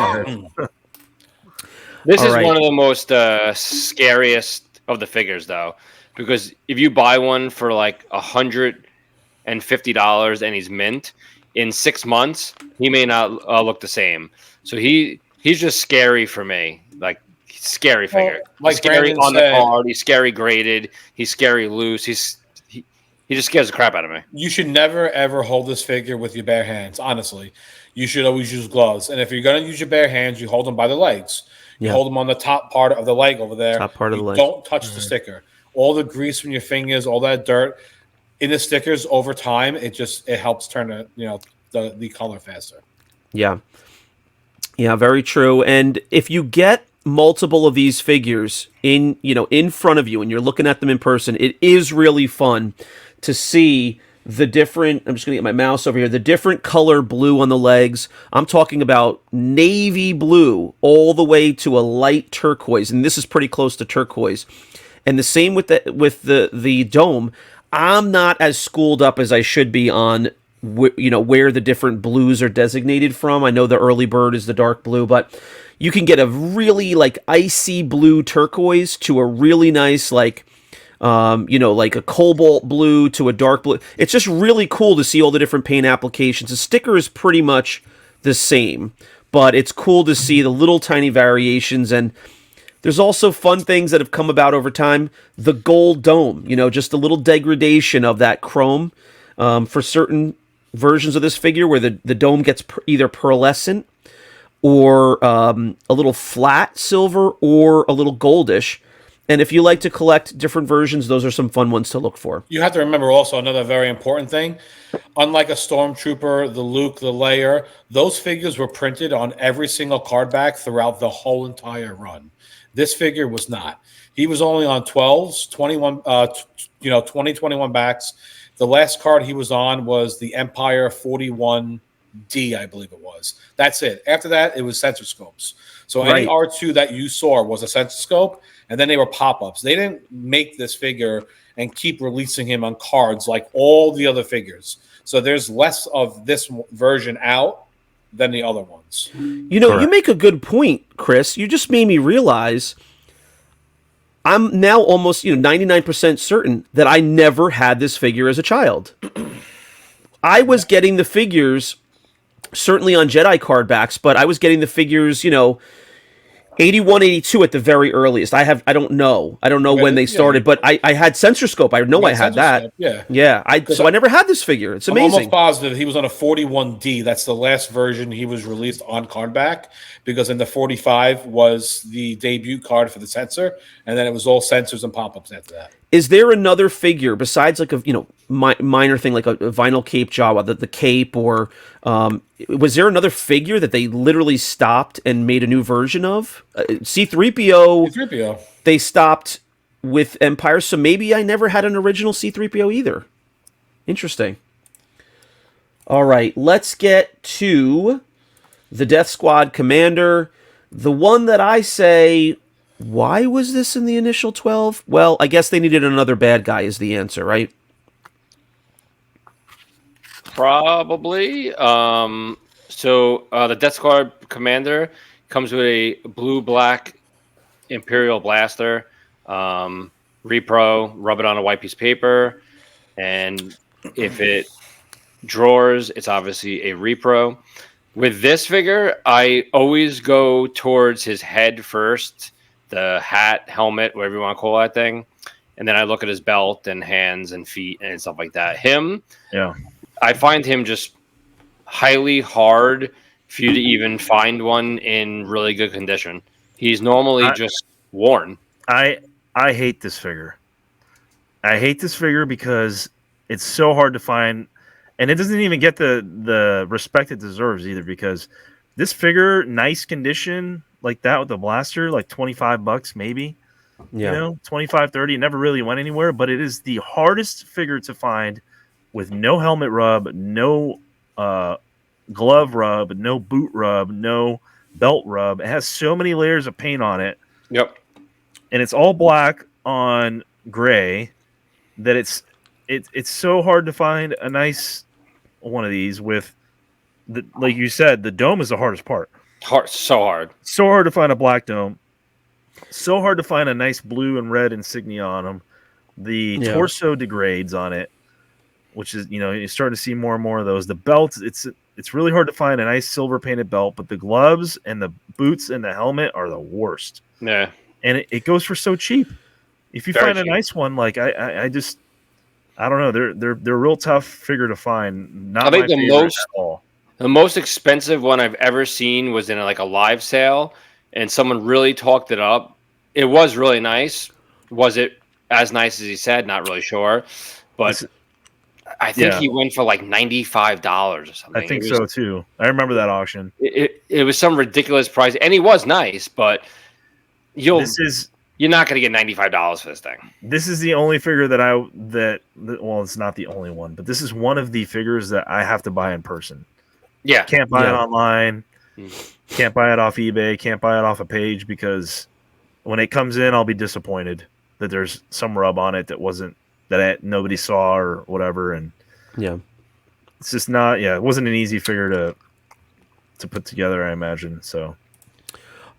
This is one of the most scariest of the figures, though, because if you buy one for like $150 and he's mint, in 6 months, he may not look the same. So he's just scary for me. Like, scary figure. Like scary Brandon on the card. He's scary graded. He's scary loose. He just scares the crap out of me.
You should never, ever hold this figure with your bare hands, honestly. You should always use gloves. And if you're going to use your bare hands, you hold them by the legs. You hold them on the top part of the leg over there.
Top part of the leg.
Don't touch the sticker. All the grease from your fingers, all that dirt in the stickers over time, it helps turn the color faster.
Yeah. Yeah, very true. And if you get multiple of these figures in front of you and you're looking at them in person, it is really fun to see the different, I'm just going to get my mouse over here, the different color blue on the legs. I'm talking about navy blue all the way to a light turquoise, and this is pretty close to turquoise. And the same with the dome. I'm not as schooled up as I should be on where the different blues are designated from. I know the early bird is the dark blue, but you can get a really like icy blue turquoise to a really nice like a cobalt blue to a dark blue. It's just really cool to see all the different paint applications. The sticker is pretty much the same, but it's cool to see the little tiny variations. And there's also fun things that have come about over time. The gold dome, just a little degradation of that chrome for certain versions of this figure where the dome gets either pearlescent or a little flat silver or a little goldish. And if you like to collect different versions, those are some fun ones to look for.
You have to remember also another very important thing. Unlike a Stormtrooper, the Luke, the Leia, those figures were printed on every single card back throughout the whole entire run. This figure was not. He was only on 12s, 21 backs. The last card he was on was the Empire 41D, I believe it was. That's it. After that, it was sensor scopes. So any R2 that you saw was a sensor scope, and then they were pop-ups. They didn't make this figure and keep releasing him on cards like all the other figures. So there's less of this version out than the other ones.
You make a good point, Chris. You just made me realize I'm now almost 99% certain that I never had this figure as a child. I was getting the figures certainly on Jedi card backs, but I was getting the figures, 81, 82 at the very earliest. I don't know when they started, but I had Sensor Scope. I know I had that.
Yeah.
So I never had this figure. It's
I'm
amazing.
almost positive he was on a 41D. That's the last version he was released on cardback, because in the 45 was the debut card for the sensor, and then it was all sensors and pop-ups after that.
Is there another figure besides like a minor thing like a vinyl cape Jawa, the cape, or was there another figure that they literally stopped and made a new version of? C-3PO.
C-3PO.
They stopped with Empire, so maybe I never had an original C-3PO either. Interesting. All right, let's get to the Death Squad Commander. The one that I say, why was this in the initial 12? Well, I guess they needed another bad guy is the answer, right?
Probably. So the Death Squad Commander comes with a blue-black Imperial Blaster. Repro, rub it on a white piece of paper, and if it drawers, it's obviously a repro. With this figure, I always go towards his head first, the hat, helmet, whatever you want to call that thing, and then I look at his belt and hands and feet and stuff like that. I find him just highly hard for you to even find one in really good condition. He's normally just worn.
I hate this figure. I hate this figure because it's so hard to find, and it doesn't even get the respect it deserves either, because this figure, nice condition like that with the blaster, like $25 maybe. Yeah. 25, 30, never really went anywhere, but it is the hardest figure to find with no helmet rub, no glove rub, no boot rub, no belt rub. It has so many layers of paint on it.
Yep.
And it's all black on gray that it's so hard to find a nice one of these with like you said, the dome is the hardest part.
So hard
to find a black dome. So hard to find a nice blue and red insignia on them. The torso degrades on it, which is, you're starting to see more and more of those. The belt, it's really hard to find a nice silver painted belt, but the gloves and the boots and the helmet are the worst.
Yeah.
And it goes for so cheap. If you find a nice one, like I don't know, they're real tough figure to find. Not
I think
the
most expensive one I've ever seen was in like a live sale, and someone really talked it up. It was really nice. Was it as nice as he said? Not really sure, but I think he went for like $95 or something.
I think so too. I remember that auction.
It was some ridiculous price, and he was nice, but you're not going to get $95 for this thing.
This is the only figure well, it's not the only one, but this is one of the figures that I have to buy in person.
Yeah.
Can't buy it online. Can't buy it off eBay. Can't buy it off a page, because when it comes in, I'll be disappointed that there's some rub on it that nobody saw or whatever. And it's just not, it wasn't an easy figure to put together, I imagine. So.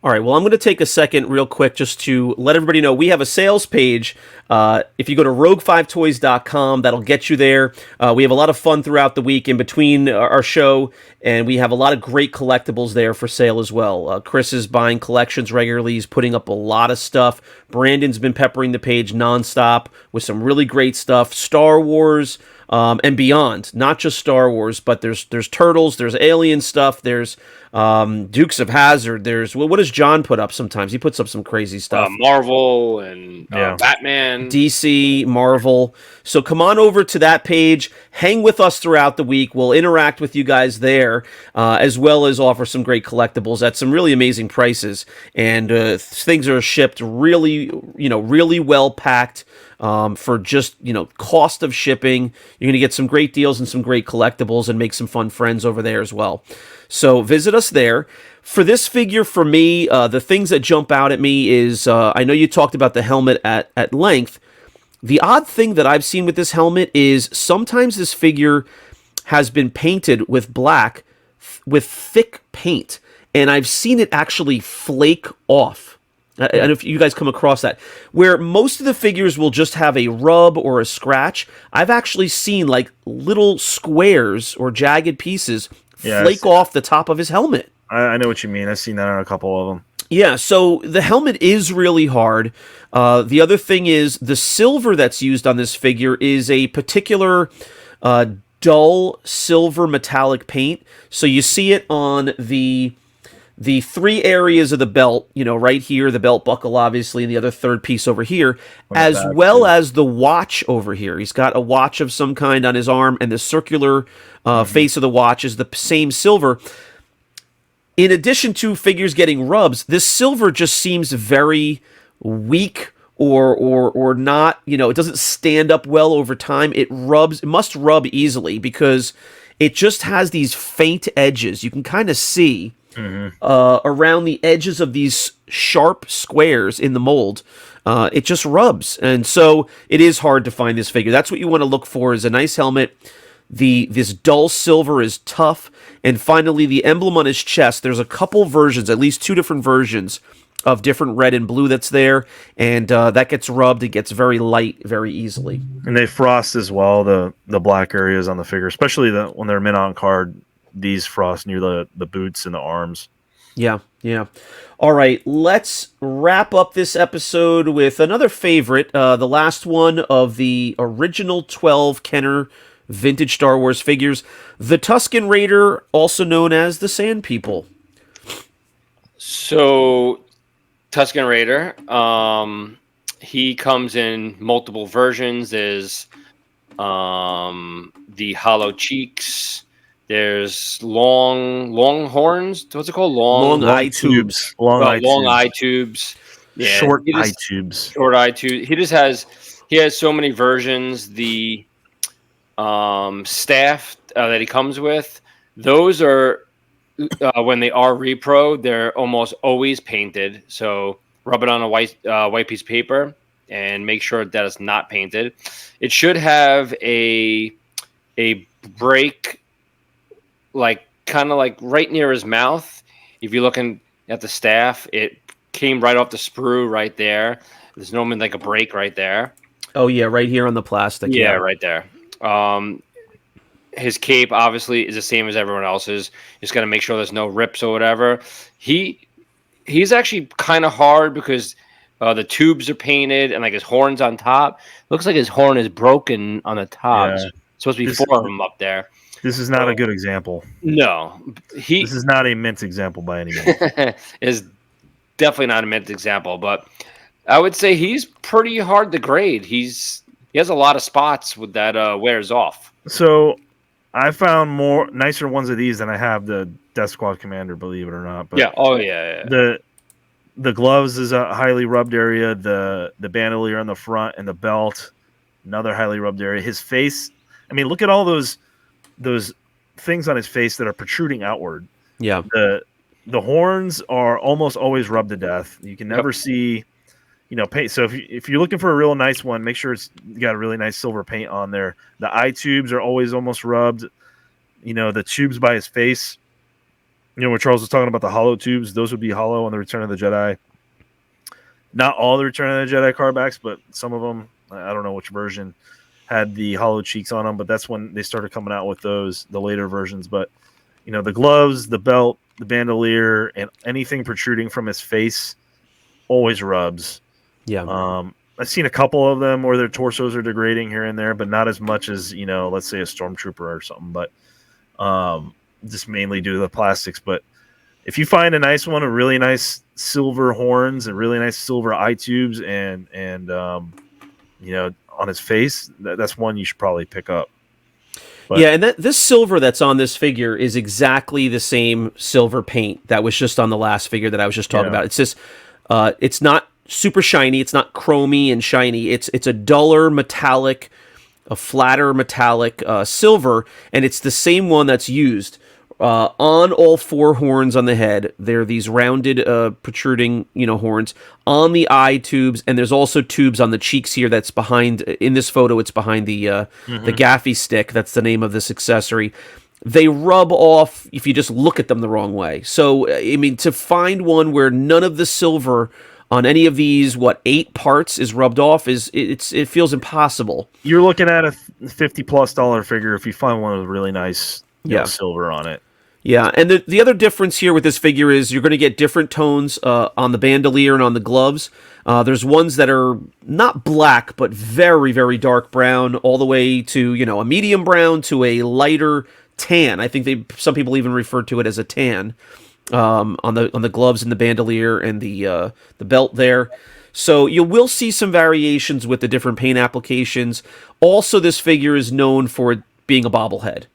All right, well, I'm going to take a second real quick just to let everybody know we have a sales page. If you go to rogue5toys.com, that'll get you there. We have a lot of fun throughout the week in between our show, and we have a lot of great collectibles there for sale as well. Chris is buying collections regularly. He's putting up a lot of stuff. Brandon's been peppering the page nonstop with some really great stuff. Star Wars and beyond. Not just Star Wars, but there's Turtles, there's Alien stuff, there's Dukes of Hazzard, there's what does John put up sometimes? He puts up some crazy stuff.
Marvel and Batman.
DC, Marvel. So come on over to that page. Hang with us throughout the week. We'll interact with you guys there, as well as offer some great collectibles at some really amazing prices. And things are shipped really well packed. For just, cost of shipping. You're going to get some great deals and some great collectibles and make some fun friends over there as well. So visit us there. For this figure, for me, the things that jump out at me is, I know you talked about the helmet at length. The odd thing that I've seen with this helmet is sometimes this figure has been painted with black with thick paint, and I've seen it actually flake off. And if you guys come across that, where most of the figures will just have a rub or a scratch, I've actually seen like little squares or jagged pieces
Yeah,
flake off the top of his helmet.
I know what you mean. I've seen that on a couple of them.
Yeah, so the helmet is really hard. The other thing is the silver that's used on this figure is a particular dull silver metallic paint. So you see it on the three areas of the belt, right here, the belt buckle, obviously, and the other third piece over here, as well as the watch over here. He's got a watch of some kind on his arm, and the circular face of the watch is the same silver. In addition to figures getting rubs, this silver just seems very weak or not, it doesn't stand up well over time. It must rub easily because it just has these faint edges. You can kind of see around the edges of these sharp squares in the mold. It just rubs. And so it is hard to find this figure. That's what you want to look for, is a nice helmet. This dull silver is tough. And finally, the emblem on his chest, there's a couple versions, at least 2 different versions of different red and blue that's there. And that gets rubbed. It gets very light very easily.
And they frost as well, the black areas on the figure, especially when they're mint on card. These frost near the boots and the arms.
Yeah. All right, let's wrap up this episode with another favorite, the last one of the original 12 Kenner vintage Star Wars figures, the Tusken Raider, also known as the Sand People.
So, Tusken Raider, he comes in multiple versions. There's the hollow cheeks. There's long horns. What's it called? Long
eye tubes.
Long eye tubes. Yeah,
short eye tubes.
Short eye tubes. He has so many versions. The staff that he comes with, those are when they are repro, they're almost always painted. So rub it on a white piece of paper and make sure that it's not painted. It should have a break, kind of right near his mouth. If you're looking at the staff, it came right off the sprue right there. There's normally like a break right there.
Oh yeah, right here on the plastic.
Yeah, right there. His cape obviously is the same as everyone else's. Just got to make sure there's no rips or whatever. He's actually kind of hard because the tubes are painted and his horns on top. Looks like his horn is broken on the top.
Yeah.
It's supposed to be 4 of them up there.
This is not a good example.
No,
this is not a mint example by any means.
Is definitely not a mint example, but I would say he's pretty hard to grade. He has a lot of spots that wears off.
So I found more nicer ones of these than I have the Death Squad Commander, believe it or not. But
yeah. Oh yeah.
The gloves is a highly rubbed area. The bandolier on the front and the belt, another highly rubbed area. His face. I mean, look at all those things on his face that are protruding outward.
Yeah.
The horns are almost always rubbed to death. You can never see, paint. So if you're looking for a real nice one, make sure it's got a really nice silver paint on there. The eye tubes are always almost rubbed. The tubes by his face. When Charles was talking about the hollow tubes, those would be hollow on the Return of the Jedi. Not all the Return of the Jedi cardbacks, but some of them. I don't know which version had the hollow cheeks on them, but that's when they started coming out with the later versions. But the gloves, the belt, the bandolier, and anything protruding from his face always rubs.
Yeah.
I've seen a couple of them where their torsos are degrading here and there, but not as much as let's say a stormtrooper or something. But just mainly due to the plastics. But if you find a nice one, a really nice silver horns and really nice silver eye tubes, and on his face, that's one you should probably pick up. But,
yeah, and this silver that's on this figure is exactly the same silver paint that was just on the last figure that I was just talking about. It's just, it's not super shiny. It's not chromy and shiny. It's a duller metallic, a flatter metallic silver, and it's the same one that's used on all 4 horns on the head. They're these rounded, protruding, horns on the eye tubes, and there's also tubes on the cheeks here. That's behind. In this photo, it's behind the Gaffi stick. That's the name of this accessory. They rub off if you just look at them the wrong way. So, I mean, to find one where none of the silver on any of these 8 parts is rubbed off it feels impossible.
You're looking at a $50+ figure if you find one with really nice silver on it.
Yeah, and the other difference here with this figure is you're going to get different tones on the bandolier and on the gloves. There's ones that are not black, but very, very dark brown, all the way to, a medium brown to a lighter tan. I think some people even refer to it as a tan on the gloves and the bandolier and the belt there. So you will see some variations with the different paint applications. Also, this figure is known for being a bobblehead.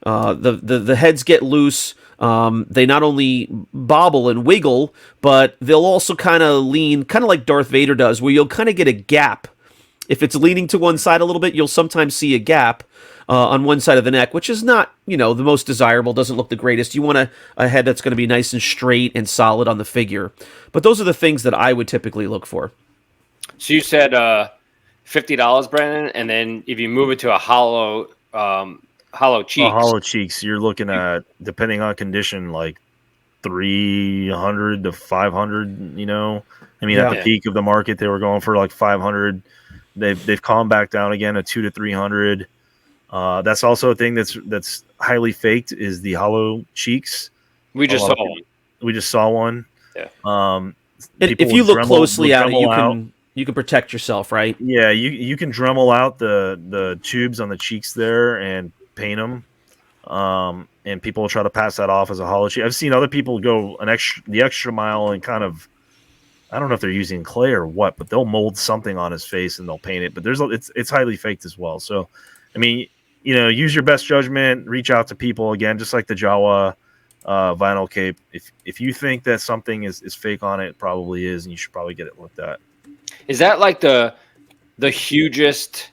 The heads get loose. They not only bobble and wiggle, but they'll also kind of lean, kind of like Darth Vader does, where you'll kind of get a gap. If it's leaning to one side a little bit, you'll sometimes see a gap on one side of the neck, which is not, the most desirable, doesn't look the greatest. You want a head that's going to be nice and straight and solid on the figure. But those are the things that I would typically look for.
So you said $50, Brandon, and then if you move it to a hollow cheeks.
Hollow cheeks, you're looking at, depending on condition, like 300 to 500. I mean, at the peak of the market, they were going for like 500. They've calmed back down again at 200 to 300. That's also a thing that's highly faked is the hollow cheeks.
We just saw one.
We just saw one.
Yeah.
If you look closely at it, you can protect yourself, right?
Yeah, you can Dremel out the tubes on the cheeks there and paint them, and people will try to pass that off as a hollow cheek. I've seen other people go the extra mile and kind of, I don't know if they're using clay or what, but they'll mold something on his face and they'll paint it. But it's highly faked as well. So, I mean, use your best judgment. Reach out to people again, just like the Jawa vinyl cape. If you think that something is fake on it, it probably is, and you should probably get it looked at.
Is that like the hugest,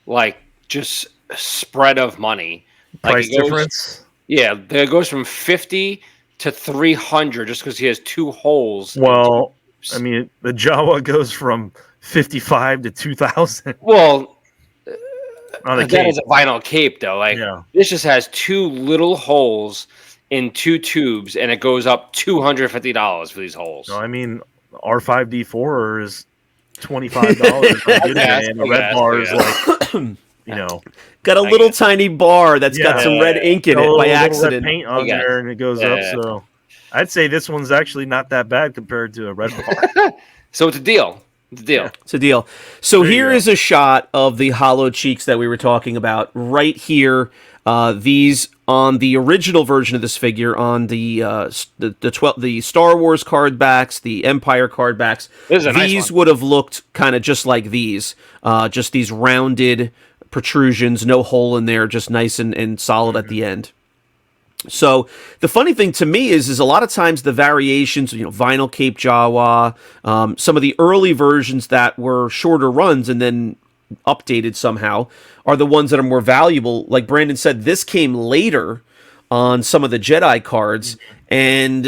like, just spread of money?
Price difference?
Yeah, it goes from 50 to 300 just because he has two holes.
Well, I mean, the Jawa goes from 55 to 2,000.
Well,
on
that is a vinyl cape, though. Like, this just has two little holes in two tubes, and it goes up $250 for these holes.
No, I mean, R5D4 is $25. And the red bar is like,
got a little tiny bar that's got some red ink in it by accident.
Red paint on there, and it goes up. So I'd say this one's actually not that bad compared to a red bar.
So it's a deal. It's a deal.
Yeah, it's a deal. So here is a shot of the hollow cheeks that we were talking about right here. These on the original version of this figure, on the Star Wars card backs, the Empire card backs. These would have looked kind of just like these, just these rounded protrusions, no hole in there, just nice and solid at the end. So the funny thing to me is a lot of times the variations, vinyl cape Jawa, some of the early versions that were shorter runs and then updated somehow are the ones that are more valuable. Like Brandon said, this came later on some of the Jedi cards, and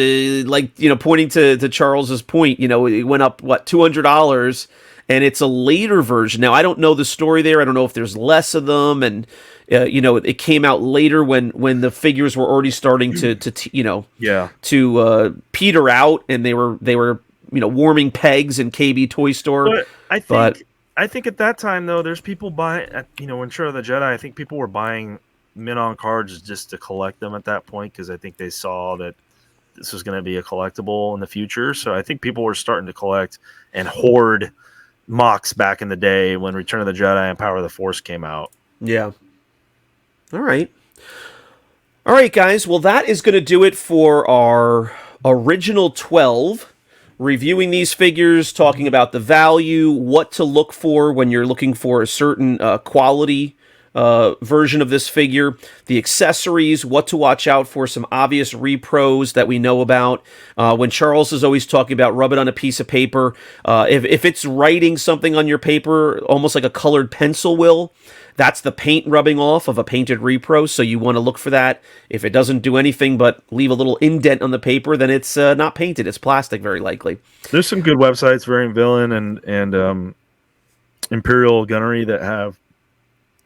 pointing to Charles's point, it went up $200, and it's a later version. Now I don't know the story there. I don't know if there's less of them, and it came out later when the figures were already starting to peter out, and they were warming pegs in KB Toy Store.
But I think at that time though, there's people buying when Shadow of the Jedi. I think people were buying min-on cards just to collect them at that point because I think they saw that this was going to be a collectible in the future. So I think people were starting to collect and hoard mocks back in the day when Return of the Jedi and Power of the Force came out.
Yeah. All right, guys. Well, that is going to do it for our original 12. Reviewing these figures, talking about the value, what to look for when you're looking for a certain quality version of this figure, the accessories, what to watch out for, some obvious repros that we know about. When Charles is always talking about rub it on a piece of paper, if it's writing something on your paper, almost like a colored pencil will, that's the paint rubbing off of a painted repro, so you want to look for that. If it doesn't do anything but leave a little indent on the paper, then it's not painted. It's plastic, very likely.
There's some good websites, Variant Villain and Imperial Gunnery, that have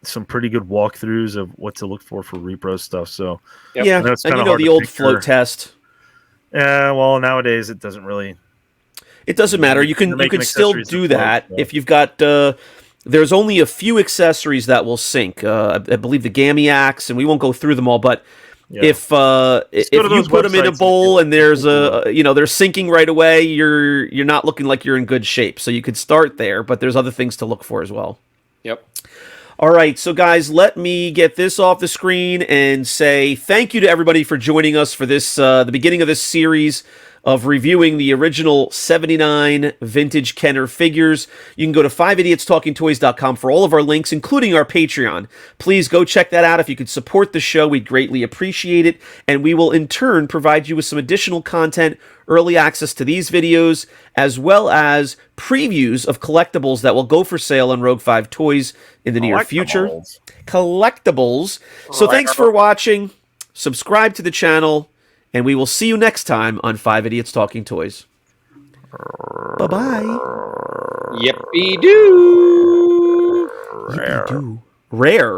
some pretty good walkthroughs of what to look for repro stuff. So
yeah, and the old float test.
Yeah, well, nowadays it doesn't really.
It doesn't matter. You can still do that if you've got. There's only a few accessories that will sync. I believe the Gammy axe, and we won't go through them all, but
Yeah.
If
go to
you
those
put them in a
websites
bowl and there's
people
they're sinking right away, you're not looking like you're in good shape. So you could start there, but there's other things to look for as well.
Yep.
All right, so guys, let me get this off the screen and say thank you to everybody for joining us for this the beginning of this series of reviewing the original 79 vintage Kenner figures. You can go to 5idiotstalkingtoys.com for all of our links, including our Patreon. Please go check that out. If you could support the show, we'd greatly appreciate it, and we will in turn provide you with some additional content, early access to these videos, as well as previews of collectibles that will go for sale on Rogue 5 Toys in the near future. Collectibles. So thanks for watching. Subscribe to the channel. And we will see you next time on 5 Idiots Talking Toys. Bye-bye.
Yippee-doo!
Yippee-doo. Rare.